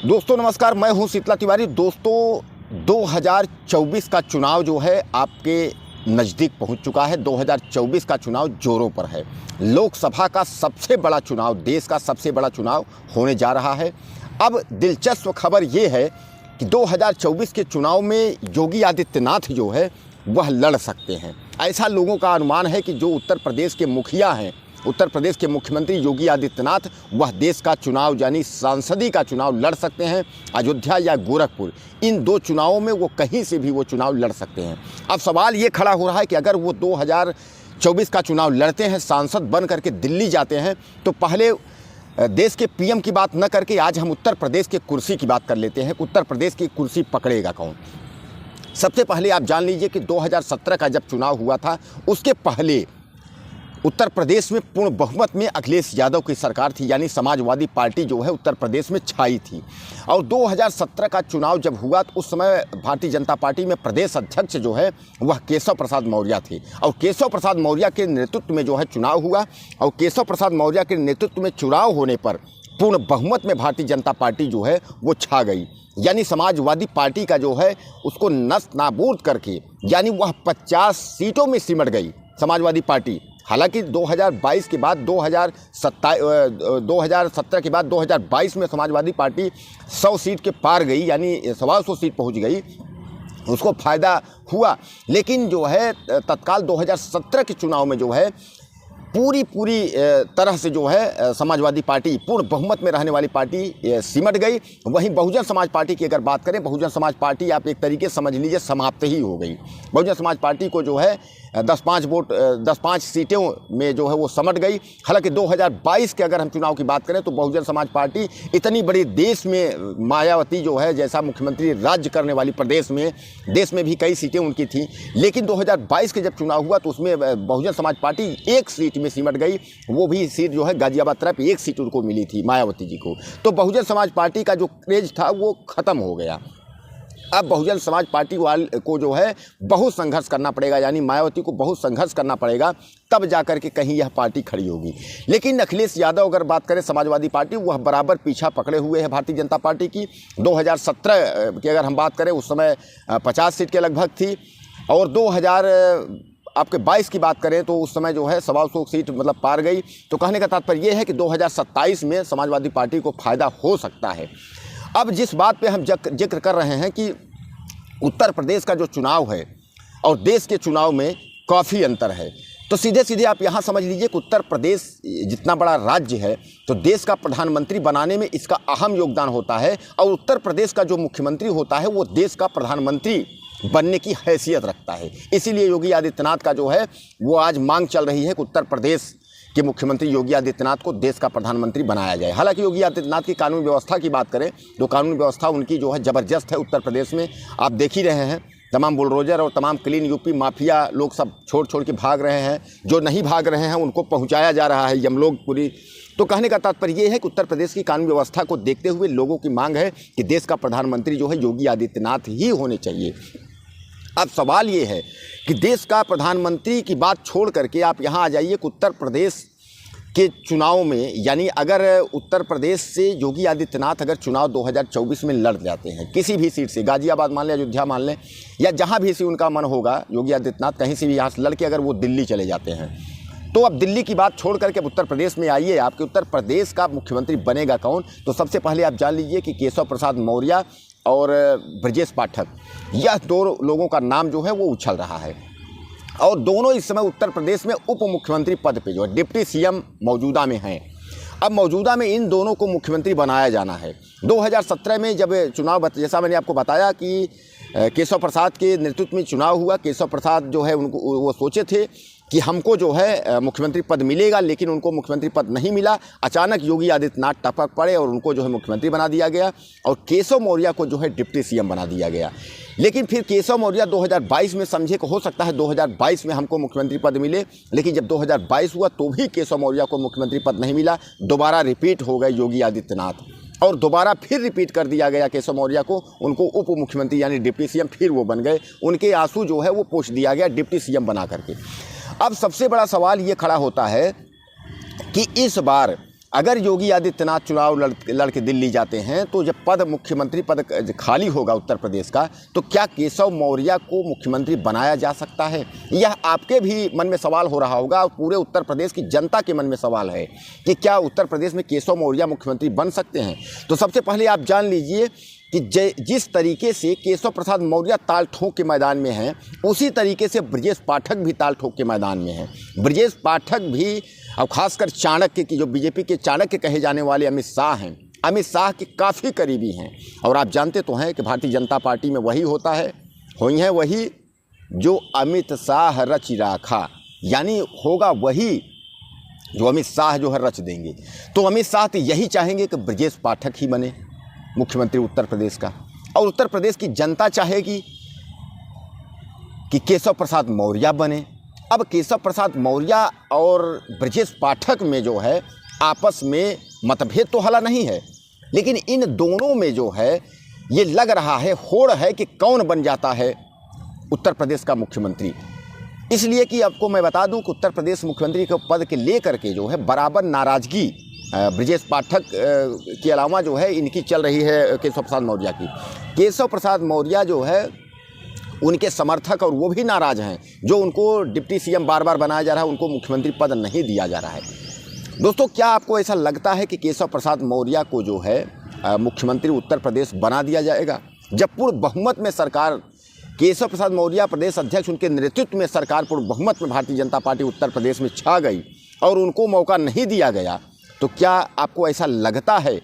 दोस्तों नमस्कार, मैं हूं शीतला तिवारी। दोस्तों 2024 का चुनाव जो है आपके नज़दीक पहुंच चुका है। 2024 का चुनाव जोरों पर है। लोकसभा का सबसे बड़ा चुनाव, देश का सबसे बड़ा चुनाव होने जा रहा है। अब दिलचस्प खबर ये है कि 2024 के चुनाव में योगी आदित्यनाथ जो है वह लड़ सकते हैं। ऐसा लोगों का अनुमान है कि जो उत्तर प्रदेश के मुखिया हैं, उत्तर प्रदेश के मुख्यमंत्री योगी आदित्यनाथ, वह देश का चुनाव यानी सांसदी का चुनाव लड़ सकते हैं। अयोध्या या गोरखपुर, इन दो चुनावों में वो कहीं से भी वो चुनाव लड़ सकते हैं। अब सवाल ये खड़ा हो रहा है कि अगर वो 2024 का चुनाव लड़ते हैं, सांसद बन करके दिल्ली जाते हैं, तो पहले देश के पीएम की बात न करके आज हम उत्तर प्रदेश की कुर्सी की बात कर लेते हैं। उत्तर प्रदेश की कुर्सी पकड़ेगा कौन? सबसे पहले आप जान लीजिए कि 2017 का जब चुनाव हुआ था, उसके पहले उत्तर प्रदेश में पूर्ण बहुमत में अखिलेश यादव की सरकार थी, यानी समाजवादी पार्टी जो है उत्तर प्रदेश में छाई थी। और 2017 का चुनाव जब हुआ तो उस समय भारतीय जनता पार्टी में प्रदेश अध्यक्ष जो है वह केशव प्रसाद मौर्य थे। और केशव प्रसाद मौर्य के नेतृत्व में जो है चुनाव हुआ, और केशव प्रसाद मौर्य के नेतृत्व में चुनाव होने पर पूर्ण बहुमत में भारतीय जनता पार्टी जो है वो छा गई। यानी समाजवादी पार्टी का जो है उसको नष्ट नाबूद करके, यानी वह 50 सीटों में सिमट गई समाजवादी पार्टी। हालांकि 2022 के बाद 2017 के बाद 2022 में समाजवादी पार्टी 100 सीट के पार गई, यानी 125 सीट पहुंच गई, उसको फ़ायदा हुआ। लेकिन जो है तत्काल 2017 के चुनाव में जो है पूरी तरह से जो है समाजवादी पार्टी, पूर्ण बहुमत में रहने वाली पार्टी सिमट गई। वहीं बहुजन समाज पार्टी की अगर बात करें, बहुजन समाज पार्टी आप एक तरीके से समझ लीजिए समाप्त ही हो गई। बहुजन समाज पार्टी को जो है 10-5 सीटों में जो है वो समट गई। हालांकि 2022 के अगर हम चुनाव की बात करें तो बहुजन समाज पार्टी इतनी बड़ी देश में, मायावती जो है जैसा मुख्यमंत्री राज्य करने वाली प्रदेश में, देश में भी कई सीटें उनकी थी। लेकिन 2022 के जब चुनाव हुआ तो उसमें बहुजन समाज पार्टी एक सीट में सिमट गई। वो भी सीट जो है गाजियाबाद तरफ एक सीट उनको मिली थी, मायावती जी को। तो बहुजन समाज पार्टी का जो क्रेज था वो ख़त्म हो गया। अब बहुजन समाज पार्टी वाले को जो है बहुत संघर्ष करना पड़ेगा, यानी मायावती को बहुत संघर्ष करना पड़ेगा, तब जाकर के कहीं यह पार्टी खड़ी होगी। लेकिन अखिलेश यादव अगर बात करें समाजवादी पार्टी, वह बराबर पीछा पकड़े हुए है भारतीय जनता पार्टी की। 2017 की अगर हम बात करें उस समय 50 सीट के लगभग थी, और 2022 की बात करें तो उस समय जो है 125 सीट मतलब पार गई। तो कहने का तात्पर्य यह है कि 2027 में समाजवादी पार्टी को फ़ायदा हो सकता है। अब जिस बात पे हम जिक्र कर रहे हैं कि उत्तर प्रदेश का जो चुनाव है और देश के चुनाव में काफ़ी अंतर है, तो सीधे सीधे आप यहाँ समझ लीजिए कि उत्तर प्रदेश जितना बड़ा राज्य है तो देश का प्रधानमंत्री बनाने में इसका अहम योगदान होता है। और उत्तर प्रदेश का जो मुख्यमंत्री होता है वो देश का प्रधानमंत्री बनने की हैसियत रखता है। इसीलिए योगी आदित्यनाथ का जो है वो आज मांग चल रही है कि उत्तर प्रदेश कि मुख्यमंत्री योगी आदित्यनाथ को देश का प्रधानमंत्री बनाया जाए। हालांकि योगी आदित्यनाथ की कानून व्यवस्था की बात करें तो कानून व्यवस्था उनकी जो है ज़बरदस्त है उत्तर प्रदेश में। आप देख ही रहे हैं, तमाम बुलडोजर और तमाम क्लीन यूपी माफिया लोग सब छोड़ के भाग रहे हैं। जो नहीं भाग रहे हैं उनको पहुंचाया जा रहा है यमलोकपुरी। तो कहने का तात्पर्य ये है कि उत्तर प्रदेश की कानून व्यवस्था को देखते हुए लोगों की मांग है कि देश का प्रधानमंत्री जो है योगी आदित्यनाथ ही होने चाहिए। अब सवाल ये है कि देश का प्रधानमंत्री की बात छोड़ करके आप यहाँ आ जाइए कि उत्तर प्रदेश के चुनाव में, यानी अगर उत्तर प्रदेश से योगी आदित्यनाथ अगर चुनाव 2024 में लड़ जाते हैं किसी भी सीट से, गाजियाबाद मान लें, अयोध्या मान लें, या जहाँ भी से उनका मन होगा, योगी आदित्यनाथ कहीं से भी यहाँ से लड़ के अगर वो दिल्ली चले जाते हैं, तो अब दिल्ली की बात छोड़ करके उत्तर प्रदेश में आइए, आपके उत्तर प्रदेश का मुख्यमंत्री बनेगा कौन? तो सबसे पहले आप जान लीजिए कि केशव प्रसाद मौर्य और ब्रजेश पाठक, यह दो लोगों का नाम जो है वो उछल रहा है। और दोनों इस समय उत्तर प्रदेश में उप मुख्यमंत्री पद पे जो है डिप्टी सीएम मौजूदा में हैं। अब मौजूदा में इन दोनों को मुख्यमंत्री बनाया जाना है। 2017 में जब चुनाव, जैसा मैंने आपको बताया कि केशव प्रसाद के नेतृत्व में चुनाव हुआ, केशव प्रसाद जो है उनको वो सोचे थे कि हमको जो है मुख्यमंत्री पद मिलेगा, लेकिन उनको मुख्यमंत्री पद नहीं मिला। अचानक योगी आदित्यनाथ टपक पड़े और उनको जो है मुख्यमंत्री बना दिया गया, और केशव मौर्य को जो है डिप्टी सीएम बना दिया गया। लेकिन फिर केशव मौर्य 2022 में समझे कि हो सकता है 2022 में हमको मुख्यमंत्री पद मिले, लेकिन जब 2022 हुआ तो भी केशव मौर्य को मुख्यमंत्री पद नहीं मिला। दोबारा रिपीट हो गए योगी आदित्यनाथ, और दोबारा फिर रिपीट कर दिया गया केशव मौर्य को, उनको उप मुख्यमंत्री यानी डिप्टी सीएम फिर वो बन गए। उनके आंसू जो है वो पोंछ दिया गया डिप्टी सीएम बना करके। अब सबसे बड़ा सवाल ये खड़ा होता है कि इस बार अगर योगी आदित्यनाथ चुनाव लड़ के दिल्ली जाते हैं तो जब मुख्यमंत्री पद खाली होगा उत्तर प्रदेश का, तो क्या केशव मौर्य को मुख्यमंत्री बनाया जा सकता है? यह आपके भी मन में सवाल हो रहा होगा और पूरे उत्तर प्रदेश की जनता के मन में सवाल है कि क्या उत्तर प्रदेश में केशव मौर्य मुख्यमंत्री बन सकते हैं। तो सबसे पहले आप जान लीजिए कि जिस तरीके से केशव प्रसाद मौर्य ताल ठोक के मैदान में हैं, उसी तरीके से ब्रजेश पाठक भी ताल ठोक के मैदान में हैं। ब्रजेश पाठक भी, और खासकर चाणक्य की, जो बीजेपी के चाणक्य कहे जाने वाले अमित शाह हैं, अमित शाह के काफ़ी करीबी हैं। और आप जानते तो हैं कि भारतीय जनता पार्टी में वही होता है, हुई है वही जो अमित शाह रच राखा, यानी होगा वही जो अमित शाह जो है रच देंगे। तो अमित शाह तो यही चाहेंगे कि ब्रजेश पाठक ही बने मुख्यमंत्री उत्तर प्रदेश का, और उत्तर प्रदेश की जनता चाहेगी कि केशव प्रसाद मौर्य बने। अब केशव प्रसाद मौर्य और ब्रजेश पाठक में जो है आपस में मतभेद तो हला नहीं है, लेकिन इन दोनों में जो है ये लग रहा है, होड़ है कि कौन बन जाता है उत्तर प्रदेश का मुख्यमंत्री। इसलिए कि आपको मैं बता दूं कि उत्तर प्रदेश मुख्यमंत्री के पद के लेकर के जो है बराबर नाराज़गी ब्रजेश पाठक के अलावा जो है इनकी चल रही है केशव प्रसाद मौर्य की। केशव प्रसाद मौर्य जो है उनके समर्थक, और वो भी नाराज़ हैं, जो उनको डिप्टी सीएम बार बार बनाया जा रहा है, उनको मुख्यमंत्री पद नहीं दिया जा रहा है। दोस्तों, क्या आपको ऐसा लगता है कि केशव प्रसाद मौर्य को जो है मुख्यमंत्री उत्तर प्रदेश बना दिया जाएगा? जब पूर्ण बहुमत में सरकार, केशव प्रसाद मौर्य प्रदेश अध्यक्ष, उनके नेतृत्व में सरकार पूर्ण बहुमत में भारतीय जनता पार्टी उत्तर प्रदेश में छा गई और उनको मौका नहीं दिया गया, तो क्या आपको ऐसा लगता है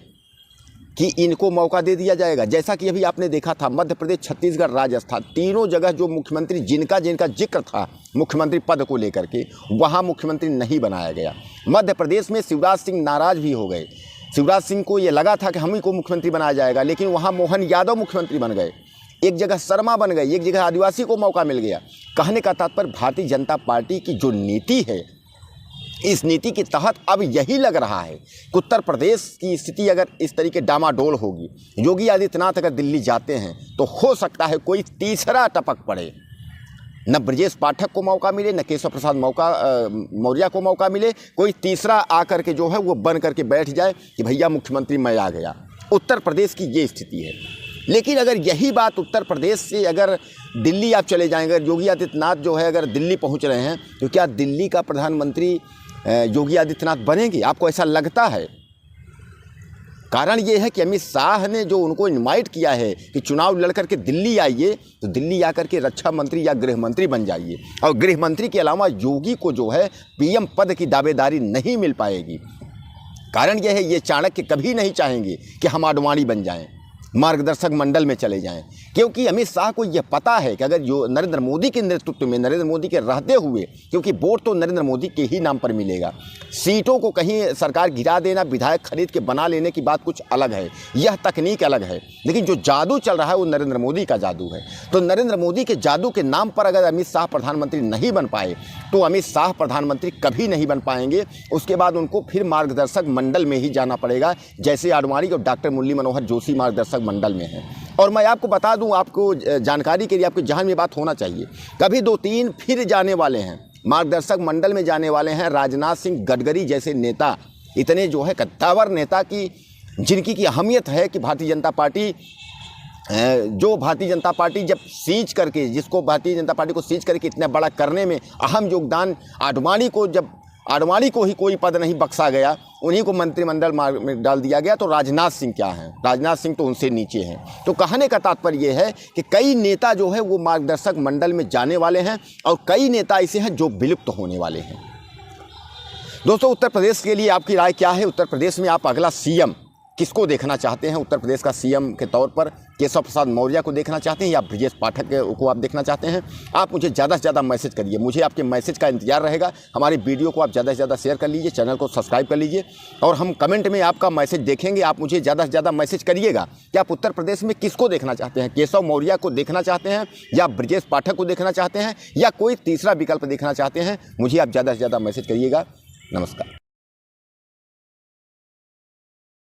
कि इनको मौका दे दिया जाएगा? जैसा कि अभी आपने देखा था मध्य प्रदेश, छत्तीसगढ़, राजस्थान, तीनों जगह जो मुख्यमंत्री जिनका जिक्र था मुख्यमंत्री पद को लेकर के, वहाँ मुख्यमंत्री नहीं बनाया गया। मध्य प्रदेश में शिवराज सिंह नाराज भी हो गए। शिवराज सिंह को ये लगा था कि हम ही को मुख्यमंत्री बनाया जाएगा, लेकिन वहाँ मोहन यादव मुख्यमंत्री बन गए, एक जगह शर्मा बन गए, एक जगह आदिवासी को मौका मिल गया। कहने का तात्पर्य भारतीय जनता पार्टी की जो नीति है, इस नीति के तहत अब यही लग रहा है कि उत्तर प्रदेश की स्थिति अगर इस तरीके डामाडोल होगी, योगी आदित्यनाथ अगर दिल्ली जाते हैं, तो हो सकता है कोई तीसरा टपक पड़े, न ब्रजेश पाठक को मौका मिले, न केशव प्रसाद मौर्य को मौका मिले, कोई तीसरा आकर के जो है वो बन करके बैठ जाए कि भैया मुख्यमंत्री मैं आ गया। उत्तर प्रदेश की ये स्थिति है। लेकिन अगर यही बात उत्तर प्रदेश से अगर दिल्ली आप चले जाएंगे, अगर योगी आदित्यनाथ जो है अगर दिल्ली पहुंच रहे हैं, तो क्या दिल्ली का प्रधानमंत्री योगी आदित्यनाथ बनेंगे? आपको ऐसा लगता है? कारण ये है कि अमित शाह ने जो उनको इनवाइट किया है कि चुनाव लड़ करके दिल्ली आइए, तो दिल्ली आकर के रक्षा मंत्री या गृह मंत्री बन जाइए, और गृह मंत्री के अलावा योगी को जो है पीएम पद की दावेदारी नहीं मिल पाएगी। कारण यह है, ये चाणक्य कभी नहीं चाहेंगे कि हम आडवाणी बन जाएं, मार्गदर्शक मंडल में चले जाएं, क्योंकि अमित शाह को यह पता है कि अगर जो नरेंद्र मोदी के नेतृत्व में, नरेंद्र मोदी के रहते हुए, क्योंकि वोट तो नरेंद्र मोदी के ही नाम पर मिलेगा, सीटों को कहीं सरकार गिरा देना, विधायक खरीद के बना लेने की बात कुछ अलग है, यह तकनीक अलग है, लेकिन जो जादू चल रहा है वो नरेंद्र मोदी का जादू है। तो नरेंद्र मोदी के जादू के नाम पर अगर अमित शाह प्रधानमंत्री नहीं बन पाए, तो अमित शाह प्रधानमंत्री कभी नहीं बन पाएंगे। उसके बाद उनको फिर मार्गदर्शक मंडल में ही जाना पड़ेगा, जैसे आडवाणी और डॉक्टर मुरली मनोहर जोशी मार्गदर्शक मंडल में है। और मैं आपको बता दूं, आपको जानकारी के लिए आपके जहां में बात होना चाहिए, कभी 2-3 फिर जाने वाले हैं, मार्गदर्शक मंडल में जाने वाले हैं राजनाथ सिंह, गडकरी जैसे नेता, इतने जो है कद्दावर नेता की, जिनकी की अहमियत है कि भारतीय जनता पार्टी जब सींच करके, जिसको भारतीय जनता पार्टी को सींच करके इतना बड़ा करने में अहम योगदान, आडवाणी को ही कोई पद नहीं बख्शा गया, उन्हीं को मंत्रिमंडल में डाल दिया गया, तो राजनाथ सिंह क्या हैं? राजनाथ सिंह तो उनसे नीचे हैं। तो कहने का तात्पर्य ये है कि कई नेता जो है वो मार्गदर्शक मंडल में जाने वाले हैं, और कई नेता ऐसे हैं जो विलुप्त होने वाले हैं। दोस्तों, उत्तर प्रदेश के लिए आपकी राय क्या है? उत्तर प्रदेश में आप अगला सीएम किसको देखना चाहते हैं? उत्तर प्रदेश का सीएम के तौर पर केशव प्रसाद मौर्य को देखना चाहते हैं या ब्रजेश पाठक को आप देखना चाहते हैं? आप मुझे ज़्यादा से ज़्यादा मैसेज करिए, मुझे आपके मैसेज का इंतजार रहेगा। हमारी वीडियो को आप ज़्यादा से ज़्यादा शेयर कर लीजिए, चैनल को सब्सक्राइब कर लीजिए, और हम कमेंट में आपका मैसेज देखेंगे। आप मुझे ज़्यादा से ज़्यादा मैसेज करिएगा कि आप उत्तर प्रदेश में किसको देखना चाहते हैं, केशव मौर्य को देखना चाहते हैं या ब्रजेश पाठक को देखना चाहते हैं या कोई तीसरा विकल्प देखना चाहते हैं। मुझे आप ज़्यादा से ज़्यादा मैसेज करिएगा। नमस्कार।